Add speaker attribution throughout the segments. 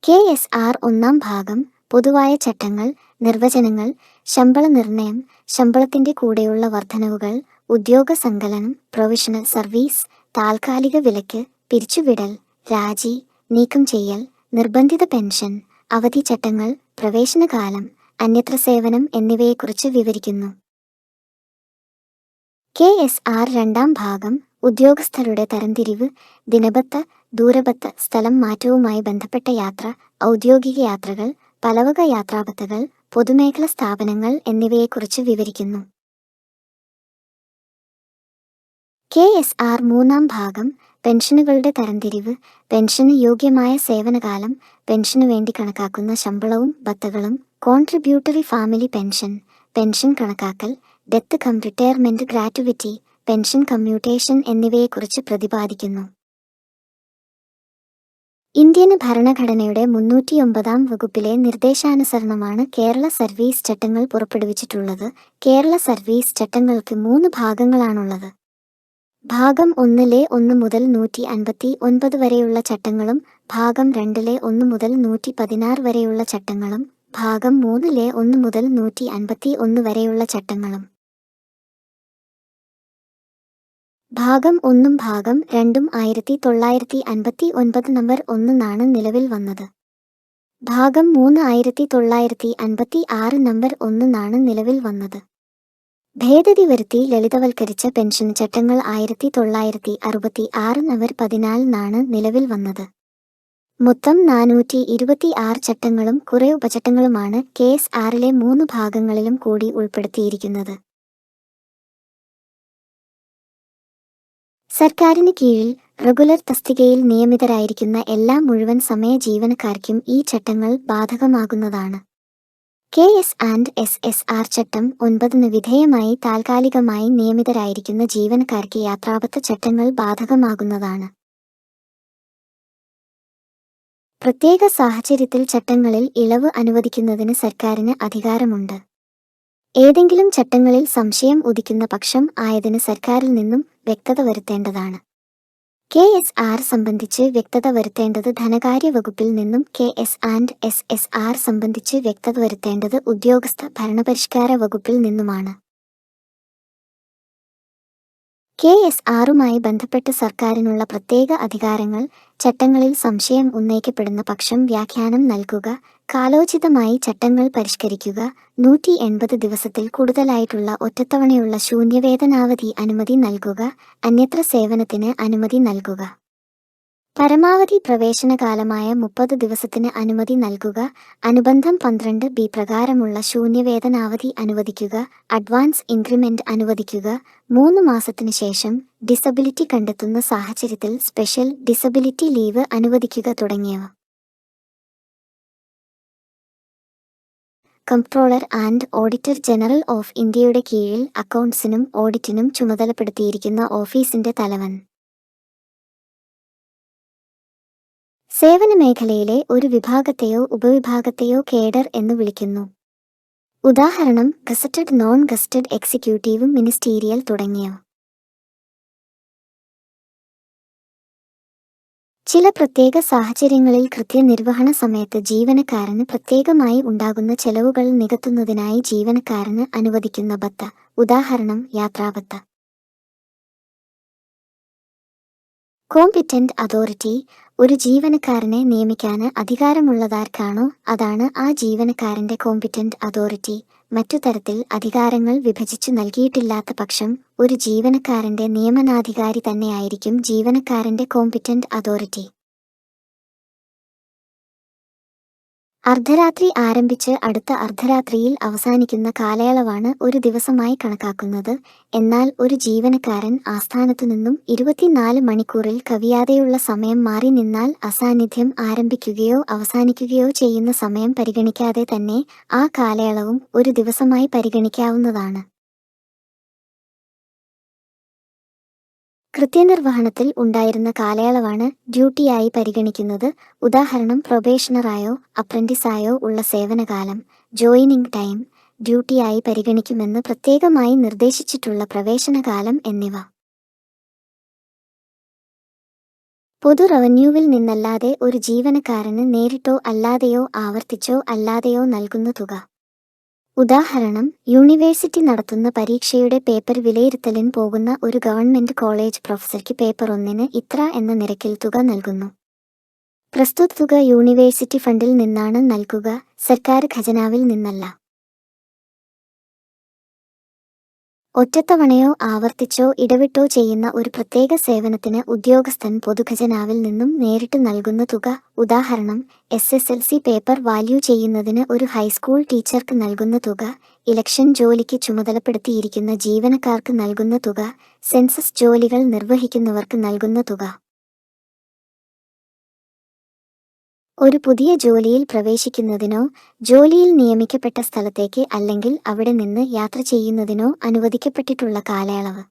Speaker 1: KSR ഒന്നാം ഭാഗം പൊതുവായ ചട്ടങ്ങൾ, നിർവചനങ്ങൾ, ശമ്പള നിർണയം, ശമ്പളത്തിന്റെ കൂടെയുള്ള വർധനവുകൾ, ഉദ്യോഗ സങ്കലനം, പ്രൊവിഷണൽ സർവീസ്, താൽക്കാലിക വിലക്ക്, പിരിച്ചുവിടൽ, രാജി, നീക്കം ചെയ്യൽ, നിർബന്ധിത പെൻഷൻ, അവധി ചട്ടങ്ങൾ, പ്രവേശനകാലം, അന്യത്ര സേവനം എന്നിവയെക്കുറിച്ച് വിവരിക്കുന്നു. KSR രണ്ടാം ഭാഗം ഉദ്യോഗസ്ഥരുടെ തരംതിരിവ്, ദിനബത്ത, ദൂരബത്ത, സ്ഥലം മാറ്റവുമായി ബന്ധപ്പെട്ട യാത്ര, ഔദ്യോഗിക യാത്രകൾ, പലവക യാത്രാബത്തകൾ, പൊതുമേഖല സ്ഥാപനങ്ങൾ എന്നിവയെക്കുറിച്ച് വിവരിക്കുന്നു. KSR മൂന്നാം ഭാഗം പെൻഷനുകളുടെ തരംതിരിവ്, പെൻഷന് യോഗ്യമായ സേവനകാലം, പെൻഷനു വേണ്ടി കണക്കാക്കുന്ന ശമ്പളവും ബത്തകളും, കോൺട്രിബ്യൂട്ടറി ഫാമിലി പെൻഷൻ, പെൻഷൻ കണക്കാക്കൽ, death come retirement gratuity, pension commutation എന്നിവയെക്കുറിച്ച് പ്രതിപാദിക്കുന്നു. ഇന്ത്യൻ ഭരണഘടനയുടെ 309 വകുപ്പിലെ നിർദ്ദേശാനുസരണമാണ് കേരള സർവീസ് ചട്ടങ്ങൾ പുറപ്പെടുവിച്ചിട്ടുള്ളത്. കേരള സർവീസ് ചട്ടങ്ങൾക്ക് 3 ഭാഗങ്ങളാണുള്ളത്. ഭാഗം 1 1 മുതൽ 159 വരെയുള്ള ചട്ടങ്ങളും, ഭാഗം 2 1 മുതൽ 116 വരെയുള്ള ചട്ടങ്ങളും, ഭാഗം 3 1 മുതൽ 151 വരെയുള്ള ചട്ടങ്ങളും. ഭാഗം 1ഉം ഭാഗം 2ഉം 1959 നമ്പർ 1 നിലവിൽ വന്നത്. ഭാഗം 3 1956 നമ്പർ 1 നിലവിൽ വന്നത്. ഭേദഗതി വരുത്തി ലളിതവൽക്കരിച്ച പെൻഷൻ ചട്ടങ്ങൾ 1966 നമ്പർ 14 നിലവിൽ വന്നത്. മൊത്തം 426 ചട്ടങ്ങളും കുറെ ഉപചട്ടങ്ങളുമാണ് KSRലെ 3 ഭാഗങ്ങളിലും കൂടി ഉൾപ്പെടുത്തിയിരിക്കുന്നത്. സർക്കാരിന് കീഴിൽ റെഗുലർ തസ്തികയിൽ നിയമിതരായിരിക്കുന്ന എല്ലാ മുഴുവൻ സമയ ജീവനക്കാർക്കും ഈ ചട്ടങ്ങൾ ബാധകമാകുന്നതാണ്. KS&SSR ചട്ടം 9 വിധേയമായി താൽക്കാലികമായി നിയമിതരായിരിക്കുന്ന ജീവനക്കാർക്ക് യാത്രാബത്ത ചട്ടങ്ങൾ ബാധകമാകുന്നതാണ്. പ്രത്യേക സാഹചര്യത്തിൽ ചട്ടങ്ങളിൽ ഇളവ് അനുവദിക്കുന്നതിന് സർക്കാരിന് അധികാരമുണ്ട്. ഏതെങ്കിലും ചട്ടങ്ങളിൽ സംശയം ഉദിക്കുന്ന പക്ഷം ആയതിന് സർക്കാരിൽ നിന്നും വ്യക്തത വരുത്തേണ്ടതാണ്. KSR സംബന്ധിച്ച് വ്യക്തത വരുത്തേണ്ടത് ധനകാര്യ വകുപ്പിൽ നിന്നും, KS&SSR സംബന്ധിച്ച് വ്യക്തത വരുത്തേണ്ടത് ഉദ്യോഗസ്ഥ ഭരണപരിഷ്കാര വകുപ്പിൽ നിന്നുമാണ്. KSRുമായി ബന്ധപ്പെട്ട് സർക്കാരിനുള്ള പ്രത്യേക അധികാരങ്ങൾ: ചട്ടങ്ങളിൽ സംശയം ഉന്നയിക്കപ്പെടുന്ന പക്ഷം വ്യാഖ്യാനം നൽകുക, കാലോചിതമായി ചട്ടങ്ങൾ പരിഷ്കരിക്കുക, 180 ദിവസത്തിൽ കൂടുതലായിട്ടുള്ള ഒറ്റത്തവണയുള്ള ശൂന്യവേതനാവധി അനുമതി നൽകുക, അന്യത്ര സേവനത്തിന് അനുമതി നൽകുക, പരമാവധി പ്രവേശനകാലമായ 30 ദിവസത്തിന് അനുമതി നൽകുക, അനുബന്ധം 12B പ്രകാരമുള്ള ശൂന്യവേതനാവധി അനുവദിക്കുക, അഡ്വാൻസ് ഇൻക്രിമെന്റ് അനുവദിക്കുക, 3 മാസത്തിനു ശേഷം ഡിസബിലിറ്റി കണ്ടെത്തുന്ന സാഹചര്യത്തിൽ സ്പെഷ്യൽ ഡിസബിലിറ്റി ലീവ് അനുവദിക്കുക തുടങ്ങിയവ. Comptroller and auditor general of ഇന്ത്യയുടെ കീഴിൽ അക്കൗണ്ട്സിനും ഓഡിറ്റിനും ചുമതലപ്പെടുത്തിയിരിക്കുന്ന ഓഫീസിന്റെ തലവൻ. സേവന മേഖലയിലെ ഒരു വിഭാഗത്തെയോ ഉപവിഭാഗത്തെയോ കേഡർ എന്ന് വിളിക്കുന്നു. ഉദാഹരണം gazetted, non gazetted, executive, ministerial തുടങ്ങിയവ. ചില പ്രത്യേക സാഹചര്യങ്ങളിൽ കൃത്യനിർവഹണ സമയത്ത് ജീവനക്കാരന് പ്രത്യേകമായി ഉണ്ടാകുന്ന ചെലവുകൾ നികത്തുന്നതിനായി ജീവനക്കാരന് അനുവദിക്കുന്ന ബത്ത. ഉദാഹരണം യാത്രാബത്ത. കോമ്പിറ്റന്റ് അതോറിറ്റി: ഒരു ജീവനക്കാരനെ നിയമിക്കാൻ അധികാരമുള്ളതാർക്കാണോ അതാണ് ആ ജീവനക്കാരന്റെ കോമ്പിറ്റന്റ് അതോറിറ്റി. മറ്റു തരത്തിൽ അധികാരങ്ങൾ വിഭജിച്ചു നൽകിയിട്ടില്ലാത്ത പക്ഷം ഒരു ജീവനക്കാരന്റെ നിയമനാധികാരി തന്നെയായിരിക്കും ജീവനക്കാരന്റെ കോമ്പിറ്റന്റ് അതോറിറ്റി. അർദ്ധരാത്രി ആരംഭിച്ച് അടുത്ത അർദ്ധരാത്രിയിൽ അവസാനിക്കുന്ന കാലയളവാണ് ഒരു ദിവസമായി കണക്കാക്കുന്നത്. എന്നാൽ ഒരു ജീവനക്കാരൻ ആസ്ഥാനത്തു നിന്നും 24 മണിക്കൂറിൽ കവിയാതെയുള്ള സമയം മാറി നിന്നാൽ അസാന്നിധ്യം ആരംഭിക്കുകയോ അവസാനിക്കുകയോ ചെയ്യുന്ന സമയം പരിഗണിക്കാതെ തന്നെ ആ കാലയളവും ഒരു ദിവസമായി പരിഗണിക്കാവുന്നതാണ്. കൃത്യനിർവഹണത്തിൽ ഉണ്ടായിരുന്ന കാലയളവാണ് ഡ്യൂട്ടിയായി പരിഗണിക്കുന്നത്. ഉദാഹരണം പ്രൊബേഷണറായോ അപ്രന്റീസായോ ഉള്ള സേവനകാലം, ജോയിനിങ് ടൈം, ഡ്യൂട്ടിയായി പരിഗണിക്കുമെന്ന് പ്രത്യേകമായി നിർദ്ദേശിച്ചിട്ടുള്ള പ്രവേശനകാലം എന്നിവ. പൊതു റവന്യൂവിൽ നിന്നല്ലാതെ ഒരു ജീവനക്കാരന് നേരിട്ടോ അല്ലാതെയോ ആവർത്തിച്ചോ അല്ലാതെയോ നൽകുന്ന തുക. ഉദാഹരണം, യൂണിവേഴ്സിറ്റി നടത്തുന്ന പരീക്ഷയുടെ പേപ്പർ വിലയിരുത്തലിന് പോകുന്ന ഒരു ഗവൺമെന്റ് കോളേജ് പ്രൊഫസർക്ക് പേപ്പർ 1-ന് ഇത്ര എന്ന നിരക്കിൽ തുക നൽകുന്നു. പ്രസ്തുത തുക യൂണിവേഴ്സിറ്റി ഫണ്ടിൽ നിന്നാണ് നൽകുക, സർക്കാർ ഖജനാവിൽ നിന്നല്ല. ഒറ്റത്തവണയോ ആവർത്തിച്ചോ ഇടവിട്ടോ ചെയ്യുന്ന ഒരു പ്രത്യേക സേവനത്തിന് ഉദ്യോഗസ്ഥൻ പൊതുഖജനാവിൽ നിന്നും നേരിട്ട് നൽകുന്ന തുക. ഉദാഹരണം, SSLC പേപ്പർ വാല്യൂ ചെയ്യുന്നതിന് ഒരു ഹൈസ്കൂൾ ടീച്ചർക്ക് നൽകുന്ന തുക, ഇലക്ഷൻ ജോലിക്ക് ചുമതലപ്പെടുത്തിയിരിക്കുന്ന ജീവനക്കാർക്ക് നൽകുന്ന തുക, സെൻസസ് ജോലികൾ നിർവഹിക്കുന്നവർക്ക് നൽകുന്ന തുക. ഒരു പുതിയ ജോലിയിൽ പ്രവേശിക്കുന്നതിനോ ജോലിയിൽ നിയമിക്കപ്പെട്ട സ്ഥലത്തേക്ക് അല്ലെങ്കിൽ അവിടെ നിന്ന് യാത്ര ചെയ്യുന്നതിനോ അനുവദിക്കപ്പെട്ടിട്ടുള്ള കാലയളവ്.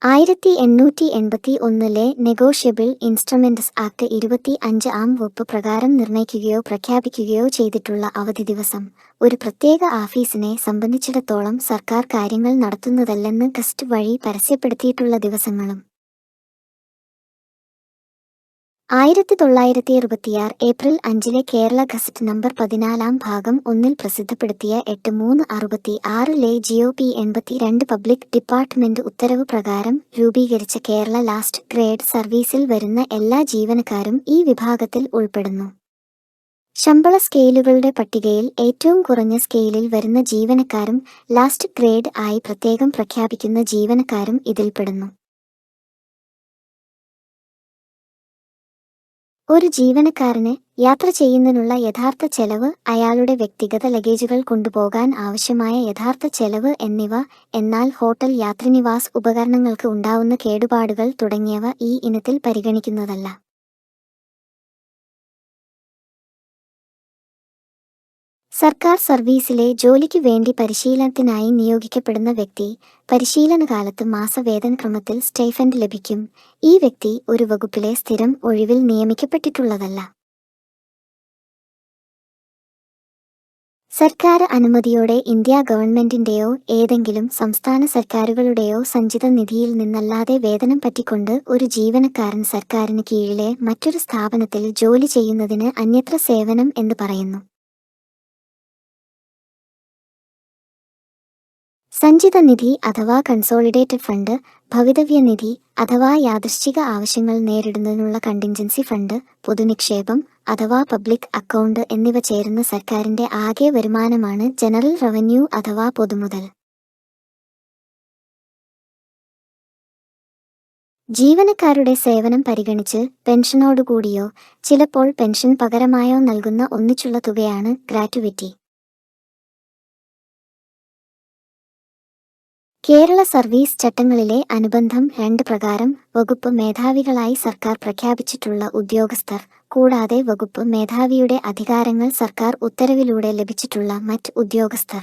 Speaker 1: 1881 നെഗോഷ്യബിൾ ഇൻസ്ട്രുമെന്റ്സ് ആക്ട് 25-ാം വകുപ്പ് പ്രകാരം നിർണയിക്കുകയോ പ്രഖ്യാപിക്കുകയോ ചെയ്തിട്ടുള്ള അവധി ദിവസം ഒരു പ്രത്യേക ആഫീസിനെ സംബന്ധിച്ചിടത്തോളം സർക്കാർ കാര്യങ്ങൾ നടത്തുന്നതല്ലെന്ന് ഗസറ്റ് വഴി പരസ്യപ്പെടുത്തിയിട്ടുള്ള ദിവസങ്ങളും. 1966 ഏപ്രിൽ 5 കേരള ഗസറ്റ് നമ്പർ 14-ാം ഭാഗം 1-ൽ പ്രസിദ്ധപ്പെടുത്തിയ 8-3-66 GOP 82 പബ്ലിക് ഡിപ്പാർട്ട്മെന്റ് ഉത്തരവ് പ്രകാരം രൂപീകരിച്ച കേരള ലാസ്റ്റ് ഗ്രേഡ് സർവീസിൽ വരുന്ന എല്ലാ ജീവനക്കാരും ഈ വിഭാഗത്തിൽ ഉൾപ്പെടുന്നു. ശമ്പള സ്കെയിലുകളുടെ പട്ടികയിൽ ഏറ്റവും കുറഞ്ഞ സ്കെയിലിൽ വരുന്ന ജീവനക്കാരും ലാസ്റ്റ് ഗ്രേഡ് ആയി പ്രത്യേകം പ്രഖ്യാപിക്കുന്ന ജീവനക്കാരും ഇതിൽപ്പെടുന്നു. ഒരു ജീവനക്കാരന് യാത്ര ചെയ്യുന്നതിനുള്ള യഥാർത്ഥ ചെലവ്, അയാളുടെ വ്യക്തിഗത ലഗേജുകൾ കൊണ്ടുപോകാൻ ആവശ്യമായ യഥാർത്ഥ ചെലവ് എന്നിവ. എന്നാൽ ഹോട്ടൽ യാത്രാനിവാസ് ഉപകരണങ്ങൾക്ക് ഉണ്ടാവുന്ന കേടുപാടുകൾ തുടങ്ങിയവ ഈ ഇനത്തിൽ പരിഗണിക്കുന്നതല്ല. സർക്കാർ സർവീസിലെ ജോലിക്കു വേണ്ടി പരിശീലനത്തിനായി നിയോഗിക്കപ്പെടുന്ന വ്യക്തി പരിശീലനകാലത്ത് മാസവേതനക്രമത്തിൽ സ്റ്റൈഫൻഡ് ലഭിക്കും. ഈ വ്യക്തി ഒരു വകുപ്പിലെ സ്ഥിരം ഒഴിവിൽ നിയമിക്കപ്പെട്ടിട്ടുള്ളതല്ല. സർക്കാർ അനുമതിയോടെ ഇന്ത്യ ഗവൺമെന്റിന്റെയോ ഏതെങ്കിലും സംസ്ഥാന സർക്കാരുകളുടെയോ സഞ്ചിത നിധിയിൽ നിന്നല്ലാതെ വേതനം പറ്റിക്കൊണ്ട് ഒരു ജീവനക്കാരൻ സർക്കാരിന് കീഴിലെ മറ്റൊരു സ്ഥാപനത്തിൽ ജോലി ചെയ്യുന്നതിന് അന്യത്ര സേവനം എന്ന് പറയുന്നു. സഞ്ചിത നിധി അഥവാ കൺസോളിഡേറ്റഡ് ഫണ്ട്, ഭവിതവ്യനിധി അഥവാ യാദൃശ്ചിക ആവശ്യങ്ങൾ നേരിടുന്നതിനുള്ള കണ്ടിൻജൻസി ഫണ്ട്, പൊതുനിക്ഷേപം അഥവാ പബ്ലിക് അക്കൗണ്ട് എന്നിവ ചേരുന്ന സർക്കാരിന്റെ ആകെ വരുമാനമാണ് ജനറൽ റവന്യൂ അഥവാ പൊതുമുതൽ. ജീവനക്കാരുടെ സേവനം പരിഗണിച്ച് പെൻഷനോടുകൂടിയോ ചിലപ്പോൾ പെൻഷൻ പകരമായോ നൽകുന്ന ഒന്നിച്ചുള്ള തുകയാണ് ഗ്രാറ്റുവിറ്റി. കേരള സർവീസ് ചട്ടങ്ങളിലെ അനുബന്ധം 2 പ്രകാരം വകുപ്പ് മേധാവികളായി സർക്കാർ പ്രഖ്യാപിച്ചിട്ടുള്ള ഉദ്യോഗസ്ഥർ, കൂടാതെ വകുപ്പ് മേധാവിയുടെ അധികാരങ്ങൾ സർക്കാർ ഉത്തരവിലൂടെ ലഭിച്ചിട്ടുള്ള മറ്റ് ഉദ്യോഗസ്ഥർ.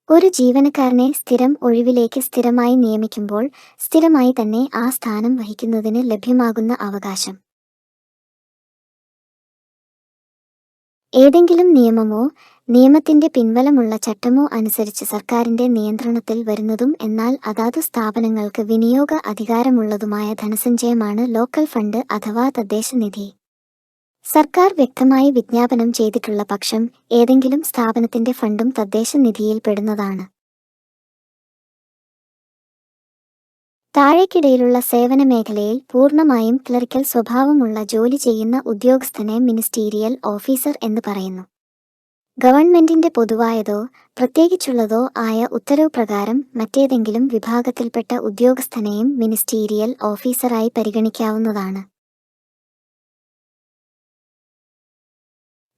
Speaker 1: ഒരു ജീവനക്കാരനെ സ്ഥിരം ഒഴിവിലേക്ക് സ്ഥിരമായി നിയമിക്കുമ്പോൾ സ്ഥിരമായി തന്നെ ആ സ്ഥാനം വഹിക്കുന്നതിന് ലഭ്യമാകുന്ന അവകാശം. ഏതെങ്കിലും നിയമമോ നിയമത്തിന്റെ പിൻബലമുള്ള ചട്ടമോ അനുസരിച്ച് സർക്കാരിന്റെ നിയന്ത്രണത്തിൽ വരുന്നതും എന്നാൽ അതാതു സ്ഥാപനങ്ങൾക്ക് വിനിയോഗ അധികാരമുള്ളതുമായ ധനസഞ്ചയമാണ് ലോക്കൽ ഫണ്ട് അഥവാ തദ്ദേശ നിധി. സർക്കാർ വ്യക്തമായി വിജ്ഞാപനം ചെയ്തിട്ടുള്ള പക്ഷം ഏതെങ്കിലും സ്ഥാപനത്തിന്റെ ഫണ്ടും തദ്ദേശ നിധിയിൽ പെടുന്നതാണ്. താഴേക്കിടയിലുള്ള സേവന മേഖലയിൽ പൂർണ്ണമായും ക്ലറിക്കൽ സ്വഭാവമുള്ള ജോലി ചെയ്യുന്ന ഉദ്യോഗസ്ഥനെ മിനിസ്റ്റീരിയൽ ഓഫീസർ എന്ന് പറയുന്നു. ഗവൺമെന്റിന്റെ പൊതുവായതോ പ്രത്യേകിച്ചുള്ളതോ ആയ ഉത്തരവ് പ്രകാരം മറ്റേതെങ്കിലും വിഭാഗത്തിൽപ്പെട്ട ഉദ്യോഗസ്ഥനെയും മിനിസ്റ്റീരിയൽ ഓഫീസറായി പരിഗണിക്കാവുന്നതാണ്.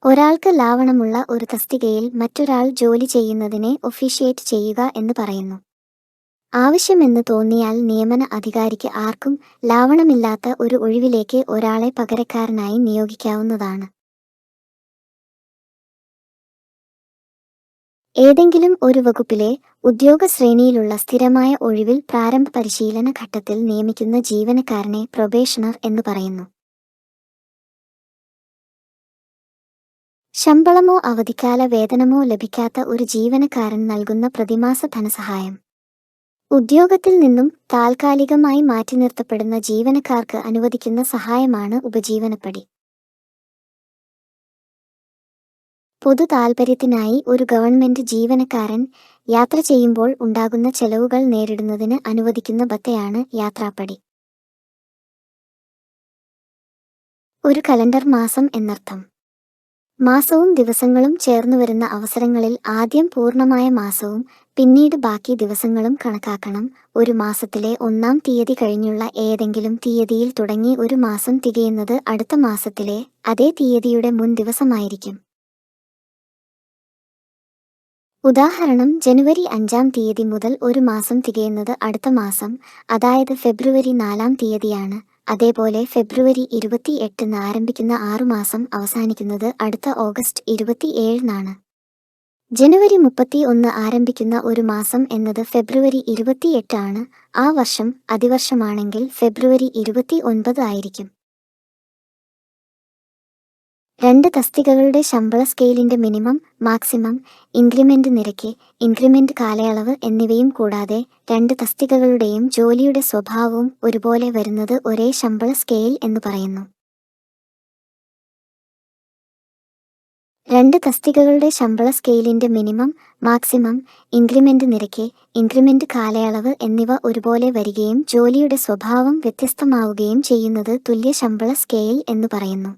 Speaker 1: ഒരാൾക്ക് ലാവണമുള്ള ഒരു തസ്തികയിൽ മറ്റൊരാൾ ജോലി ചെയ്യുന്നതിനെ ഒഫീഷ്യേറ്റ് ചെയ്യുക എന്ന് പറയുന്നു. ആവശ്യമെന്ന് തോന്നിയാൽ നിയമന അധികാരിക്ക് ആർക്കും ലാവണമില്ലാത്ത ഒരു ഒഴിവിലേക്ക് ഒരാളെ പകരക്കാരനായി നിയോഗിക്കാവുന്നതാണ്. ഏതെങ്കിലും ഒരു വകുപ്പിലെ ഉദ്യോഗശ്രേണിയിലുള്ള സ്ഥിരമായ ഒഴിവിൽ പ്രാരംഭ പരിശീലന ഘട്ടത്തിൽ നിയമിക്കുന്ന ജീവനക്കാരനെ പ്രൊബേഷണർ എന്ന് പറയുന്നു. ശമ്പളമോ അവധിക്കാല വേതനമോ ലഭിക്കാത്ത ഒരു ജീവനക്കാരൻ നൽകുന്ന പ്രതിമാസ ധനസഹായം. ഉദ്യോഗത്തിൽ നിന്നും താൽക്കാലികമായി മാറ്റി നിർത്തപ്പെടുന്ന ജീവനക്കാർക്ക് അനുവദിക്കുന്ന സഹായമാണ് ഉപജീവനപ്പടി. പൊതു താൽപര്യത്തിനായി ഒരു ഗവൺമെന്റ് ജീവനക്കാരൻ യാത്ര ചെയ്യുമ്പോൾ ഉണ്ടാകുന്ന ചെലവുകൾ നേരിടുന്നതിന് അനുവദിക്കുന്ന ഭത്തയാണ് യാത്രാപ്പടി. ഒരു കലണ്ടർ മാസം എന്നർത്ഥം. മാസവും ദിവസങ്ങളും ചേർന്നുവരുന്ന അവസരങ്ങളിൽ ആദ്യം പൂർണ്ണമായ മാസവും പിന്നീട് ബാക്കി ദിവസങ്ങളും കണക്കാക്കണം. ഒരു മാസത്തിലെ 1-ാം തീയതി കഴിഞ്ഞുള്ള ഏതെങ്കിലും തീയതിയിൽ തുടങ്ങി ഒരു മാസം തികയുന്നത് അടുത്ത മാസത്തിലെ അതേ തീയതിയുടെ മുൻ ദിവസമായിരിക്കും. ഉദാഹരണം, ജനുവരി 5-ാം തീയതി മുതൽ ഒരു മാസം തികയുന്നത് അടുത്ത മാസം, അതായത് ഫെബ്രുവരി 4-ാം തീയതിയാണ്. അതേപോലെ ഫെബ്രുവരി 28-ന് ആരംഭിക്കുന്ന 6 മാസം അവസാനിക്കുന്നത് അടുത്ത ഓഗസ്റ്റ് 27-നാണ്. ജനുവരി 31 ആരംഭിക്കുന്ന ഒരു മാസം എന്നത് ഫെബ്രുവരി 28 ആണ്. ആ വർഷം അതിവർഷമാണെങ്കിൽ ഫെബ്രുവരി 29 ആയിരിക്കും. 2 തസ്തികകളുടെ ശമ്പള സ്കെയിലിന്റെ മിനിമം, മാക്സിമം, ഇൻക്രിമെന്റ് നിരക്ക്, ഇൻക്രിമെന്റ് കാലയളവ് എന്നിവയും കൂടാതെ 2 തസ്തികകളുടെയും ജോലിയുടെ സ്വഭാവവും ഒരുപോലെ വരുന്നത് ഒരേ ശമ്പള സ്കെയിൽ എന്നു പറയുന്നു. 2 തസ്തികകളുടെ ശമ്പള സ്കെയിലിന്റെ മിനിമം, മാക്സിമം, ഇൻക്രിമെന്റ് നിരക്ക്, ഇൻക്രിമെന്റ് കാലയളവ് എന്നിവ ഒരുപോലെ വരികയും ജോലിയുടെ സ്വഭാവം വ്യത്യസ്തമാവുകയും ചെയ്യുന്നത് തുല്യ ശമ്പള സ്കെയിൽ എന്നു പറയുന്നു.